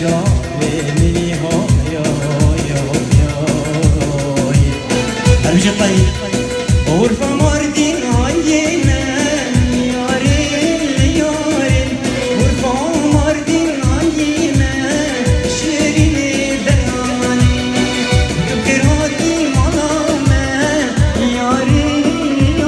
مني هاي هرمجي طيب غرفة مردين عينا يارين غرفة مردين عينا شيرين دلاني بكراتي ملامة يارين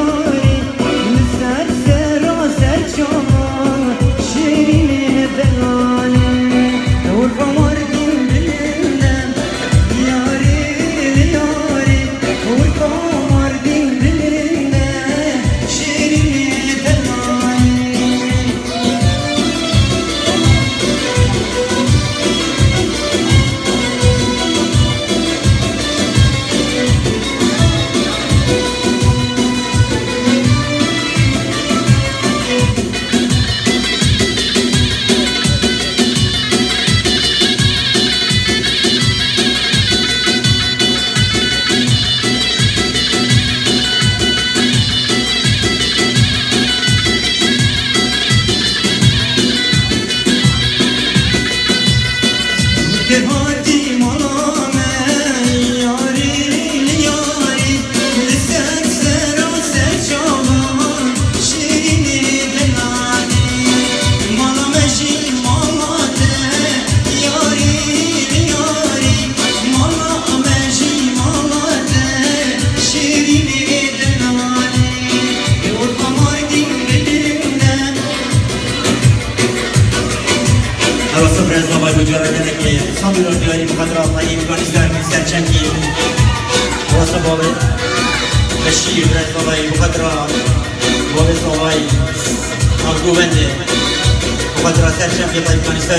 نسر سرا سرجان شيرين دلاني غرفة مردين بلندم يارين غرفة مردين بلندم شيرين دلاني هادي ملامة ياري لسك سرا سرجان شيرين دلاني ملامة جي ملامة ياري ملامة جي ملامة شيرين دلاني غرفة مردين بلندم هوا صفر ازدواج مجرد نكية صابر الدياري مقدرات طيب كونشتار من سرچنگی واسه بابي بشير ازدواج مقدرات بابي صواي مغدو بنده مقدرات سرچنگی طيب كونشتار